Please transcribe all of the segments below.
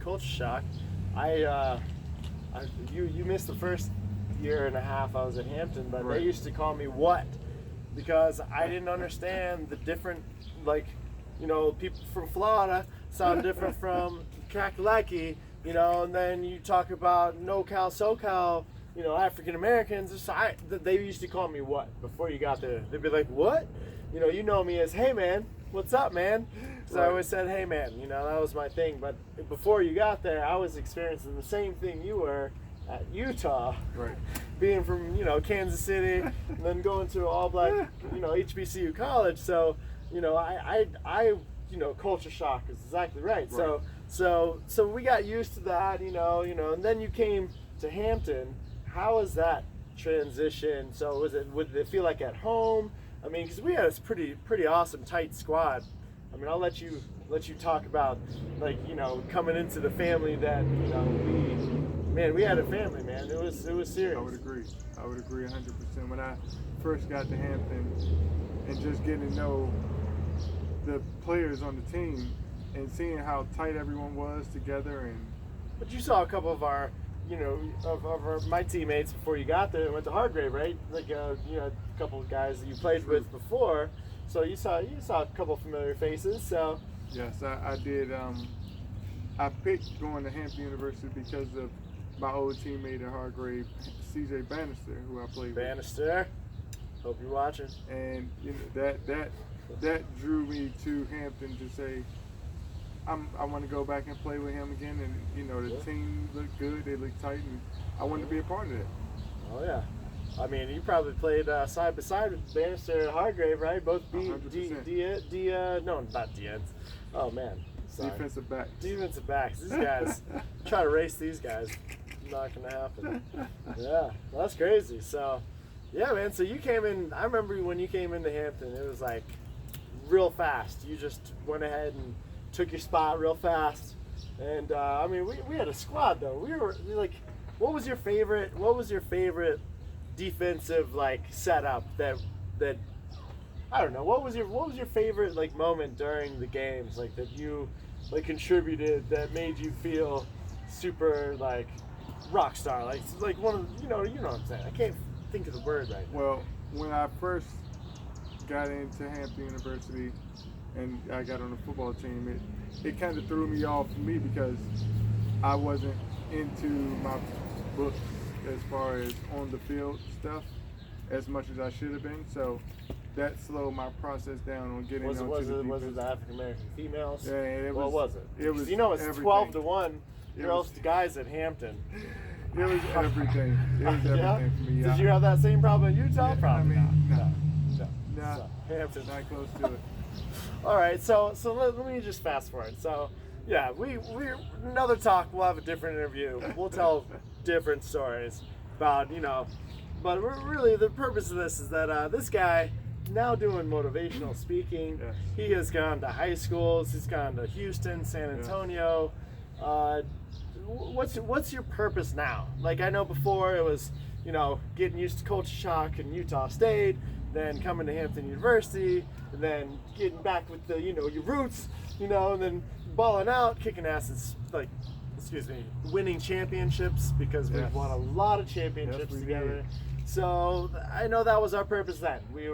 culture shock. You missed the first year and a half I was at Hampton, but Right. they used to call me what, because I didn't understand the different, like, people from Florida sound different from Kakalaki, and then you talk about NoCal, SoCal, African Americans. They used to call me what before you got there. They'd be like, what? You know me as, hey man, what's up, man? So I Right. always said, hey man, that was my thing. But before you got there, I was experiencing the same thing you were at Utah. Right. Being from, Kansas City, and then going to all black, HBCU college. So, culture shock is exactly right. Right. So we got used to that, and then you came to Hampton. How was that transition? So would it feel like at home? I mean, because we had a pretty awesome, tight squad. I mean, I'll let you talk about, like, coming into the family that, we had a family, man. It was serious. I would agree 100%. When I first got to Hampton and just getting to know the players on the team and seeing how tight everyone was together. But you saw a couple of our, my teammates before you got there and went to Hargrave, right? Like, a couple of guys that you played with before. So you saw a couple of familiar faces. So yes, I did. I picked going to Hampton University because of my old teammate at Hargrave, C.J. Bannister, who I played with. Bannister, hope you're watching. And that drew me to Hampton to say, I want to go back and play with him again. And the team looked good, they looked tight, and I wanted to be a part of that. Oh yeah, I mean, you probably played side by side with Bannister and Hargrave, right? Both no, not D ends. Oh man, sorry. Defensive backs. Defensive backs. These guys, try to race these guys. Not gonna happen. Yeah, well, that's crazy. So, yeah, man. So you came in. I remember when you came into Hampton. It was like real fast. You just went ahead and took your spot real fast. And I mean, we had a squad though. We were like, what was your favorite defensive like setup that I don't know. What was your favorite like moment during the games like that you like contributed that made you feel super like rock star, like one of you know what I'm saying. I can't think of the word right now. Well, when I first got into Hampton University and I got on the football team, it kind of threw me off because I wasn't into my books as far as on the field stuff as much as I should have been. So that slowed my process down on getting onto the defense. Was it the African American females? Yeah, it was. What was it? It was. It's everything. 12-1. Girls to guys at Hampton. It was everything. It was everything Yeah? for me. Did you have that same problem in Utah? Yeah, Probably I mean, not. Nah, So, Hampton. not close to it. All right, so let me just fast forward. So, yeah, we another talk. We'll have a different interview. We'll tell different stories about but really the purpose of this is that this guy now doing motivational speaking. Yes. He has gone to high schools. He's gone to Houston, San Antonio. What's your purpose now? Like I know before it was getting used to culture shock in Utah State, then coming to Hampton University, and then getting back with the your roots, and then balling out, kicking asses, like winning championships because we've won a lot of championships together. So I know that was our purpose then. We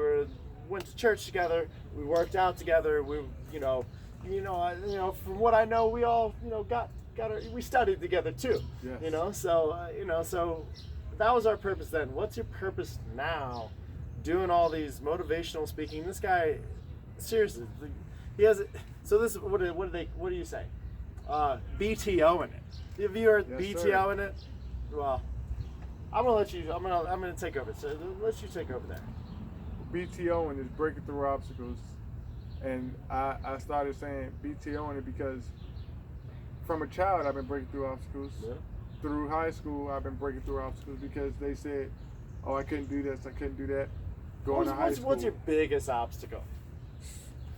went to church together, we worked out together. We from what I know, we all we studied together too. Yes. So that was our purpose then. What's your purpose now? Doing all these motivational speaking. This guy, seriously, he has. So this, what do you say? BTO in it. Have you heard BTO in it? Well, I'm gonna let you. I'm gonna take over. So let you take over there. BTO and is breaking through obstacles, and I started saying BTO in it because from a child I've been breaking through obstacles. Yeah. Through high school I've been breaking through obstacles because they said, "Oh, I couldn't do this, I couldn't do that." Going to high school. What's your biggest obstacle?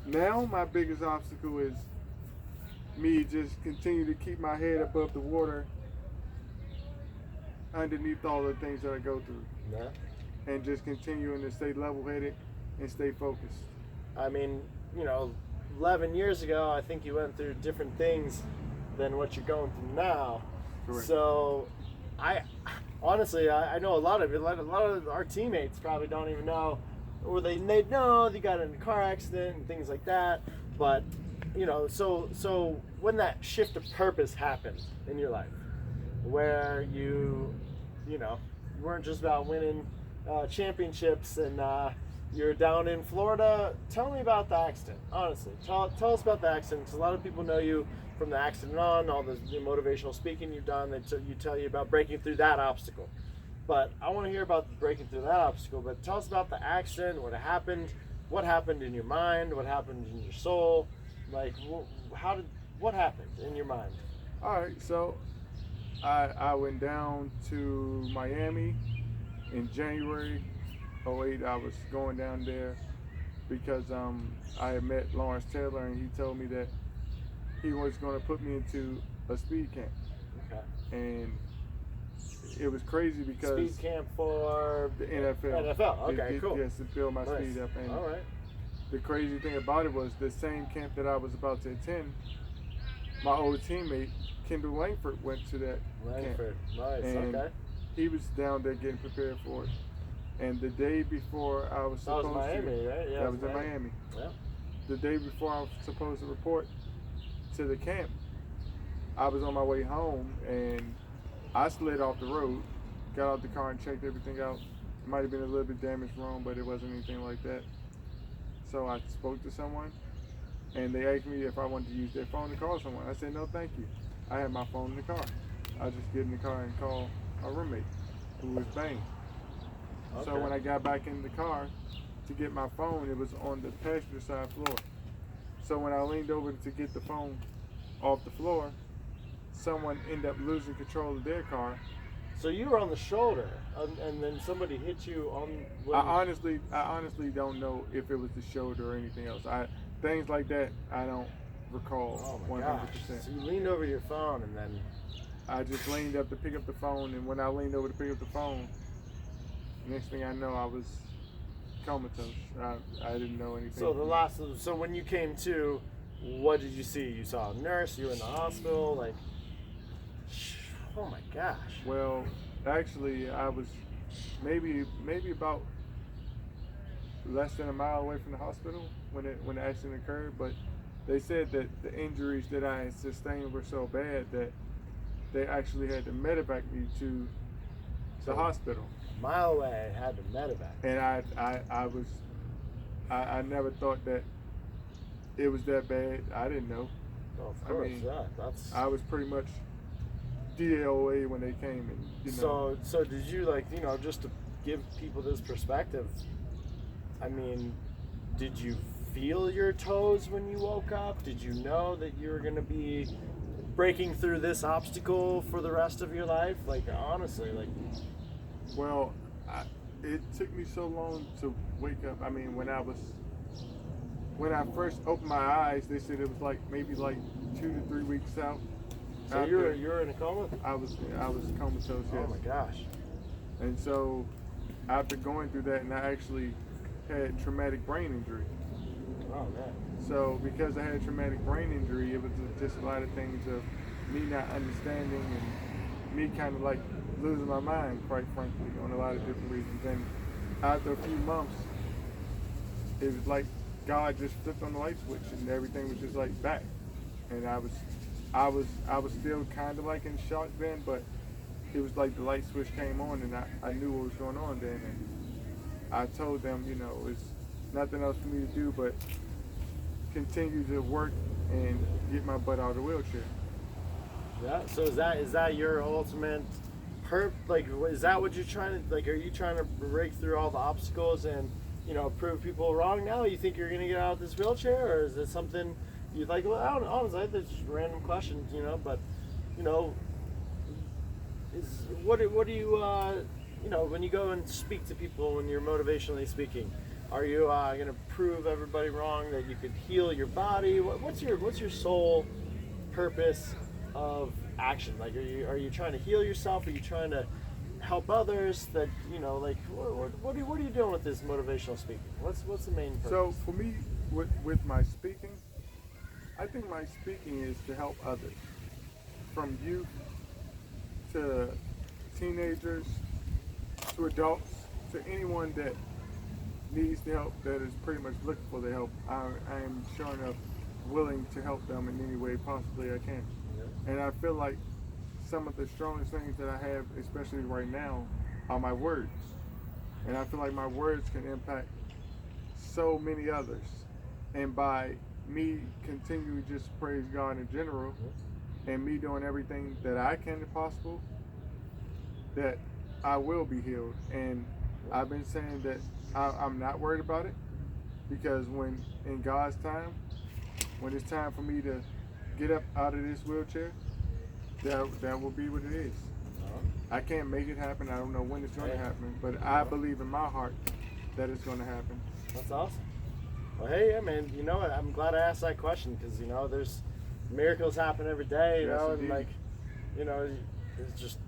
Now my biggest obstacle is me just continue to keep my head above the water underneath all the things that I go through. Yeah. And just continuing to stay level-headed and stay focused. I mean, 11 years ago, I think you went through different things than what you're going through now. Correct. So, I honestly, I know a lot of our teammates probably don't even know, or they know they got in a car accident and things like that. But so when that shift of purpose happened in your life, where you weren't just about winning championships and you're down in Florida. Tell me about the accident. Honestly, tell us about the accident, because a lot of people know you from the accident on, all the motivational speaking you've done. You tell you about breaking through that obstacle. But I want to hear about breaking through that obstacle. But tell us about the accident, what happened in your mind, what happened in your soul, like what happened in your mind? All right, so I went down to Miami in January '08. I was going down there because I had met Lawrence Taylor, and he told me that he was going to put me into a speed camp. Okay. And it was crazy because speed camp for the NFL. NFL. Okay, cool. Yes, to build my Nice. speed up. And all right. the crazy thing about it was the same camp that I was about to attend, my old teammate Kendall Langford went to that Langford. camp. Nice. And Okay. he was down there getting prepared for it. And the day before I was That supposed was Miami, to, right? Yeah. that was in Miami. Yeah. The day before I was supposed to report to the camp, I was on my way home and I slid off the road, got out the car and checked everything out. It might have been a little bit damaged wrong, but it wasn't anything like that. So I spoke to someone and they asked me if I wanted to use their phone to call someone. I said, no, thank you. I had my phone in the car. I just get in the car and call my roommate, who was Bane. Okay. So when I got back in the car to get my phone, it was on the passenger side floor. So when I leaned over to get the phone off the floor, someone ended up losing control of their car. So you were on the shoulder, and then somebody hit you on. I honestly don't know if it was the shoulder or anything else. Things like that I don't recall. Oh my 100%. gosh! So you leaned over your phone, and then I just leaned up to pick up the phone, and when I leaned over to pick up the phone, next thing I know, I was comatose. I didn't know anything. So when you came to, what did you see? You saw a nurse. You were in the hospital. Like, oh my gosh. Well, actually, I was maybe about less than a mile away from the hospital when the accident occurred. But they said that the injuries that I had sustained were so bad that they actually had to medevac me to the hospital. Mile away, had to medevac. And I never thought that it was that bad. I didn't know. Oh, of course, that's. I was pretty much DOA when they came, and So did you, like, just to give people this perspective? I mean, did you feel your toes when you woke up? Did you know that you were going to be breaking through this obstacle for the rest of your life? Like, honestly, like. Well, it took me so long to wake up. I mean, when I first opened my eyes, they said it was maybe 2 to 3 weeks out. So you were in a coma? I was comatose. Yes. Oh my gosh. And so after going through that, and I actually had traumatic brain injury. Oh man. So because I had traumatic brain injury, it was just a lot of things of me not understanding and me kind of losing my mind, quite frankly, on a lot of different reasons. And after a few months, it was like God just flipped on the light switch and everything was just back. And I was still kind of in shock then, but it was like the light switch came on and I knew what was going on then. And I told them, it's nothing else for me to do but continue to work and get my butt out of the wheelchair. Yeah. So is that your ultimate is that what you're trying to, are you trying to break through all the obstacles and, prove people wrong now? You think you're going to get out of this wheelchair, or is it something you'd like? Well, I don't know, honestly, there's just random questions, but, what do you, when you go and speak to people, when you're motivationally speaking, are you going to prove everybody wrong, that you could heal your body? What's your sole purpose of action? Are you trying to heal yourself? Are you trying to help others? That what are you doing with this motivational speaking? What's the main purpose? So for me, with my speaking, I think my speaking is to help others. from youth to teenagers to adults to anyone that needs the help, that is pretty much looking for the help. I am sure enough willing to help them in any way possibly I can. Yeah. And I feel like some of the strongest things that I have, especially right now, are my words. And I feel like my words can impact so many others. And by me continuing to just praise God in general, and me doing everything that I can if possible, that I will be healed. And I've been saying that I'm not worried about it, because when in God's time, when it's time for me to get up out of this wheelchair, that will be what it is. I can't make it happen. I don't know when it's going to happen, but I believe in my heart that it's going to happen. That's awesome. Well, hey, yeah, man. You know what? I'm glad I asked that question, because there's miracles happen every day. You Yes, know, indeed. and it's just,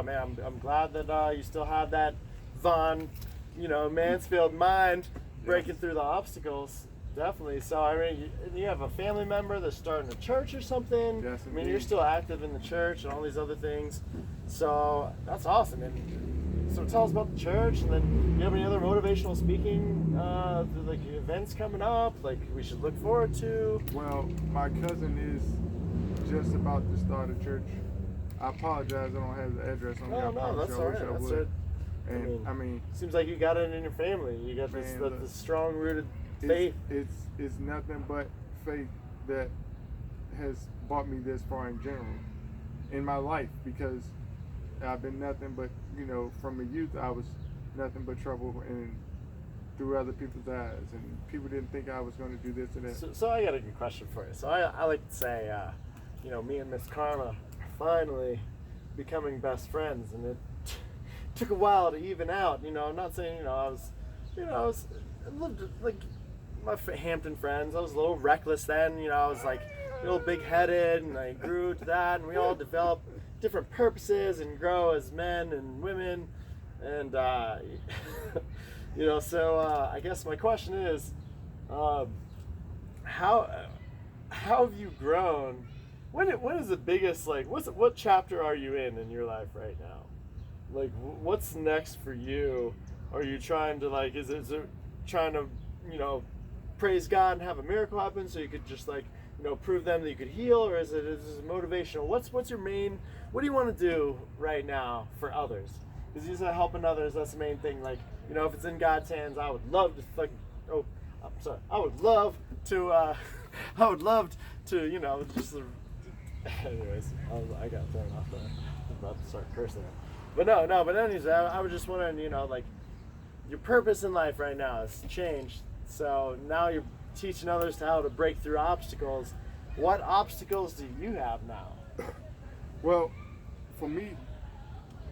man. I'm glad that you still have that Vaughn, Mansfield mind breaking through the obstacles. Definitely. So I mean, you have a family member that's starting a church or something. Yes, I mean, indeed. you're still active in the church and all these other things. So that's awesome. And so tell us about the church, and then do you have any other motivational speaking like events coming up, like we should look forward to? Well, my cousin is just about to start a church. I apologize, I don't have the address on me. I No, promise that's you, I all wish right. I That's would. it. And I mean, seems like you got it in your family. You got this, Man, look, this strong rooted faith. it's nothing but faith that has brought me this far in general in my life, because I've been nothing but, from a youth I was nothing but trouble and through other people's eyes, and people didn't think I was going to do this or that. So I got a good question for you. So I like to say, me and Miss Karma are finally becoming best friends, and it took a while to even out. I'm not saying, I lived like my Hampton friends. I was a little reckless then. I was like a little big-headed, and I grew to that, and we all develop different purposes and grow as men and women, and So I guess my question is, how have you grown? When is the biggest, like, what chapter are you in your life right now? Like, what's next for you? Are you trying to, like, is it trying to, praise God and have a miracle happen so you could just, like, prove them that you could heal, or is it motivational? What's your main, what do you want to do right now for others? Because you said helping others, that's the main thing. Like, if it's in God's hands, I would love to, like, I would love to, just, anyways, I got thrown off there. I was about to start cursing. But but anyways, I was just wondering, like, your purpose in life right now has changed. So now you're teaching others how to break through obstacles. What obstacles do you have now? Well, for me,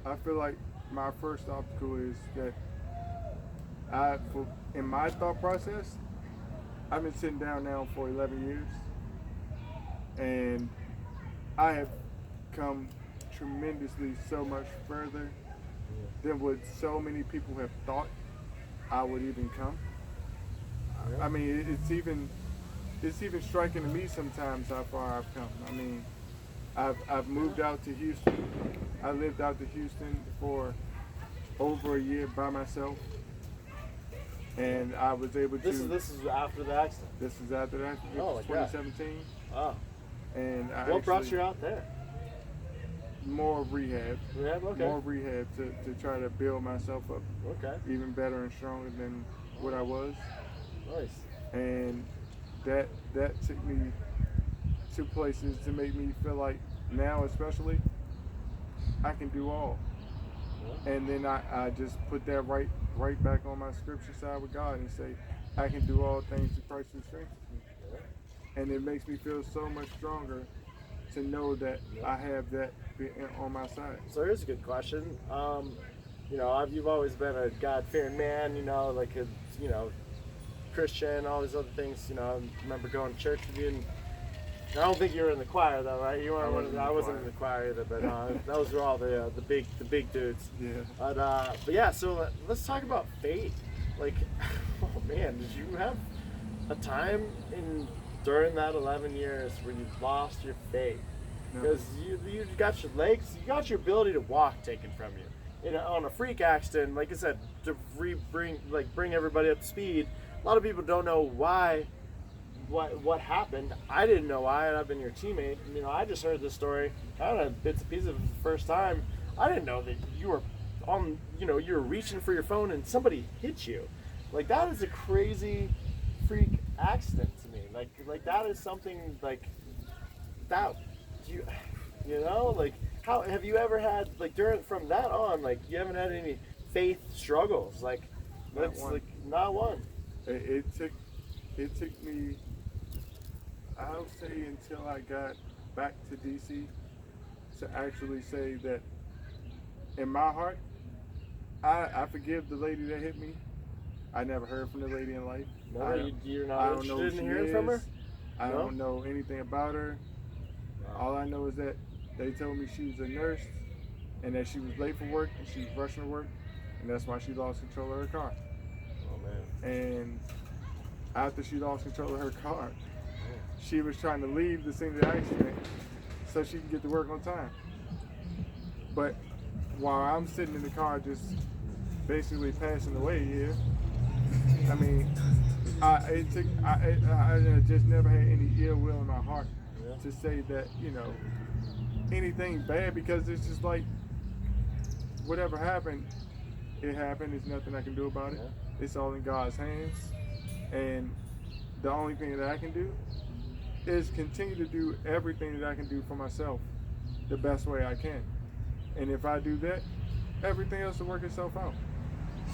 I feel like my first obstacle is that in my thought process, I've been sitting down now for 11 years, and I have come tremendously so much further than what so many people have thought I would even come. Yeah. I mean, it's even striking to me sometimes how far I've come. I mean, I've moved out to Houston. I lived out to Houston for over a year by myself, and I was able to. This is after the accident. This is after that. Oh, my God. 2017. Oh. And What brought you out there? More rehab. Rehab, okay. More rehab to try to build myself up Okay. even better and stronger than what I was. Nice. And that took me to places to make me feel like now, especially, I can do all. Yeah. And then I just put that right back on my scripture side with God and say, I can do all things through Christ who strengthens me. Yeah. And it makes me feel so much stronger to know that I have that on my side. So here's a good question. You've always been a God-fearing man, like a, Christian, all these other things. I remember going to church with you, and I don't think you were in the choir though, right? You weren't. I wasn't in the choir either, but those were all the big dudes. Yeah. But yeah, so let's talk about faith. Like, oh man, did you have a time during that 11 years where you lost your faith? because you got your legs, you got your ability to walk taken from you. On a freak accident, like I said, to bring everybody up to speed. A lot of people don't know why, what happened. I didn't know why, and I've been your teammate. I just heard this story, kind of bits and pieces of it the first time. I didn't know that you were on, you were reaching for your phone and somebody hit you. Like, that is a crazy freak accident to me. Like that is something like that. Like, how have you ever had, like, from that on, like, you haven't had any faith struggles? Like, not one. It took me, I'll say, until I got back to DC to actually say that in my heart, I forgive the lady that hit me. I never heard from the lady in life. No, you're not interested in hearing from her? I don't know anything about her. No. All I know is that they told me she was a nurse and that she was late for work and she was rushing to work, and that's why she lost control of her car. Oh, man. And after she lost control of her car, she was trying to leave the scene of the accident so she could get to work on time. But while I'm sitting in the car just basically passing away here, I mean, I just never had any ill will in my heart to say that, anything bad, because it's just like, whatever happened, it happened. There's nothing I can do about it. It's all in God's hands. And the only thing that I can do is continue to do everything that I can do for myself the best way I can. And if I do that, everything else will work itself out.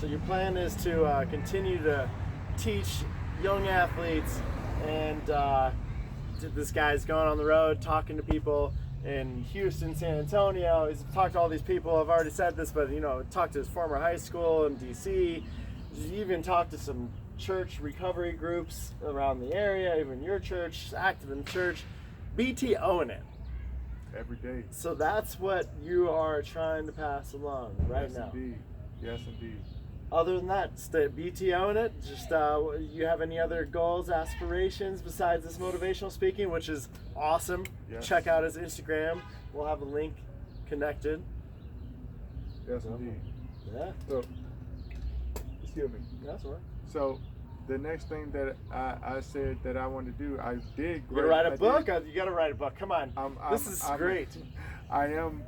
So your plan is to continue to teach young athletes, and this guy's going on the road talking to people in Houston, San Antonio. He's talked to all these people. I've already said this, but talked to his former high school in DC. He's even talked to some church recovery groups around the area, even your church, active in church, BTOing it every day. So that's what you are trying to pass along right now. Yes, indeed. Other than that, stay BTOing it. Just you have any other goals, aspirations besides this motivational speaking, which is awesome. Yes. Check out his Instagram. We'll have a link connected. Yes, indeed. Yeah. So, excuse me. That's all right. So, the next thing that I said that I wanted to do, I did. You gotta write a book? You gotta write a book. Come on. This is great. I am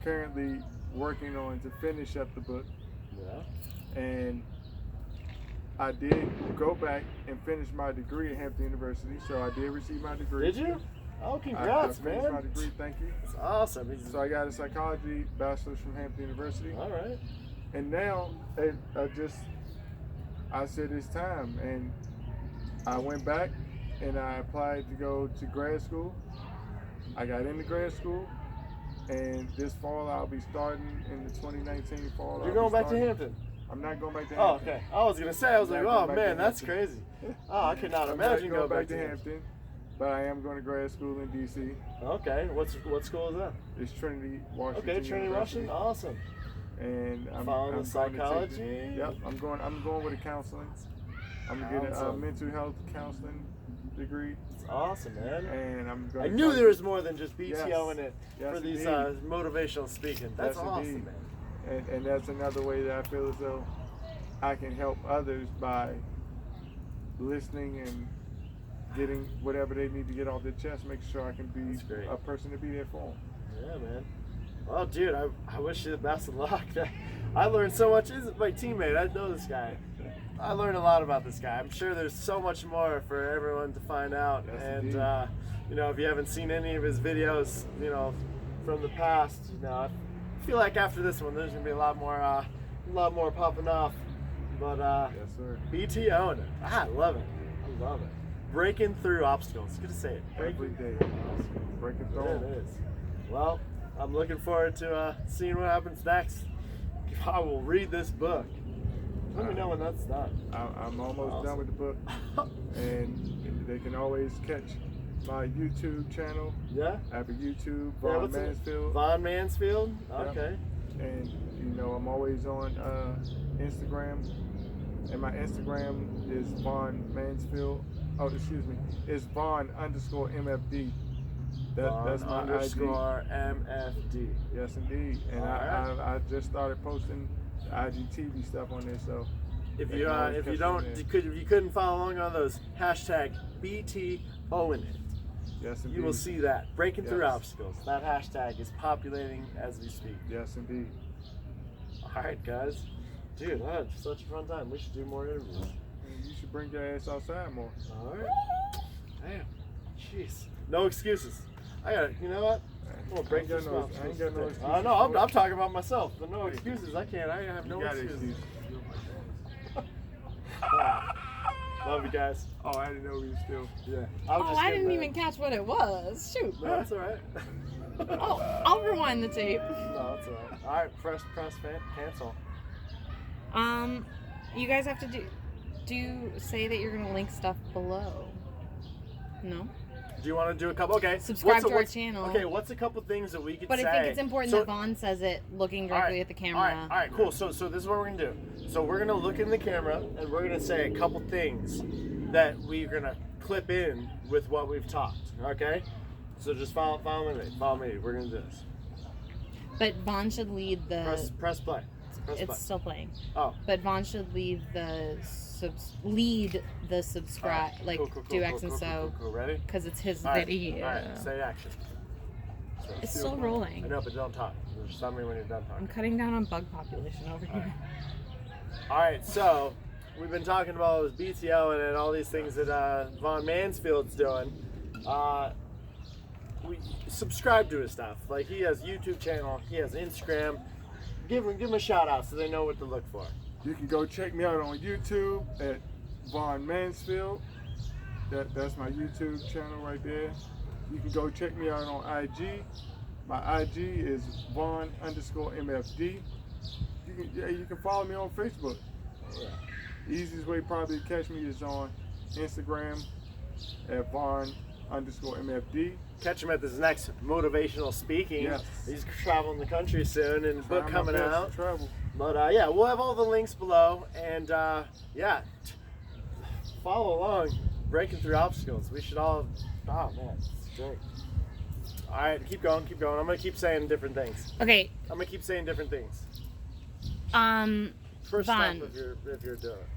currently working on to finish up the book. Yeah. And I did go back and finish my degree at Hampton University, so I did receive my degree. Did you? Oh, congrats, I man. finished my degree, thank you. That's awesome. So I got a psychology bachelor's from Hampton University. All right. And now I said it's time, and I went back and I applied to go to grad school. I got into grad school, and this fall I'll be starting in the 2019 fall. You're going back to Hampton? I'm not going back to Oh, Hampton. okay. I was gonna say, oh man, that's crazy. Oh, I could not imagine going back to Hampton. But I am going to grad school in DC. Okay, what school is that? It's Trinity Washington. Okay, Trinity Washington, awesome. And I'm following the psychology. Yep, I'm going with a counseling. I'm gonna get a mental health counseling degree. It's awesome, man. And I'm going. I knew there was more than just BTO in it for these indeed. Motivational speaking. That's awesome, man. And that's another way that I feel as though I can help others by listening and getting whatever they need to get off their chest, making sure I can be a person to be there for them. Yeah, man. Well, dude, I wish you the best of luck. I learned so much. He's my teammate. I know this guy. I learned a lot about this guy. I'm sure there's so much more for everyone to find out. Yes, and if you haven't seen any of his videos, from the past, I feel like after this one, there's gonna be a lot more popping off. But yes, sir. BTOing it. I love it. I love it. Breaking through obstacles. Good to say it. Every day. Breaking through. There it is. Well, I'm looking forward to seeing what happens next. I will read this book. Let me know when that's done. I'm almost done with the book. And they can always catch my YouTube channel. Yeah? I have a YouTube, Vaughn Mansfield. Vaughn Mansfield? Okay. Yep. And, I'm always on Instagram. And my Instagram is Vaughn Mansfield. Oh, excuse me. It's Vaughn _MFD. That's my underscore MFD. Yes, indeed. And Alright. I just started posting IGTV stuff on there, so If they you can always if you catch don't me there. if you couldn't follow along on those, hashtag BTO in it. Yes, indeed. You will see that breaking through Yes. obstacles. That hashtag is populating as we speak. Yes, indeed. All right, guys. Dude, that was such a fun time. We should do more interviews. You should bring your ass outside more. All right. Damn. Jeez. No excuses. I got it. You know what? I'm gonna break I ain't this got no- mouth. I ain't got no I excuses know. I'm, for it. I'm talking about myself, but no excuses. I can't. I have no You got excuses. excuses. Love you guys. Oh, I didn't know we were still. Yeah. Oh, I didn't even catch what it was. Shoot. No, that's all right. Oh, I'll rewind the tape. No, that's all right. All right, press, cancel. You guys have to say that you're gonna link stuff below. No? Do you want to do a couple? Okay. Subscribe to our channel. Okay, what's a couple things that we could But say? I think it's important that Vaughn says it looking directly at the camera. All right, cool. So this is what we're gonna do. So we're gonna look in the camera and we're gonna say a couple things that we're gonna clip in with what we've talked. Okay. So just follow me. Follow me. We're gonna do this. But Vaughn should lead the. Press play. Press play. It's still playing. Oh. But Vaughn should lead the subscribe, like do X and so. Cool. Ready? Because it's his All right. video. All right. Say action. It's still rolling. I know, but don't talk. Just tell me when you're done I'm talking. cutting down on bug population over here. All right, so we've been talking about this BTO and all these things that Vaughn Mansfield's doing. We subscribe to his stuff. Like he has YouTube channel, he has Instagram. Give him a shout out so they know what to look for. You can go check me out on YouTube at Vaughn Mansfield. That's my YouTube channel right there. You can go check me out on IG. My IG is Vaughn_MFD. You can follow me on Facebook. Easiest way probably to catch me is on Instagram at Vaughn_MFD. Catch him at this next motivational speaking. Yes. He's traveling the country soon and his book Trying my coming best to out. Travel. But yeah, we'll have all the links below and yeah, follow along, breaking through obstacles. We should all, oh man, it's great. All right, keep going. I'm gonna keep saying different things. Okay. I'm gonna keep saying different things. Vaughn. First stop if you're doing it.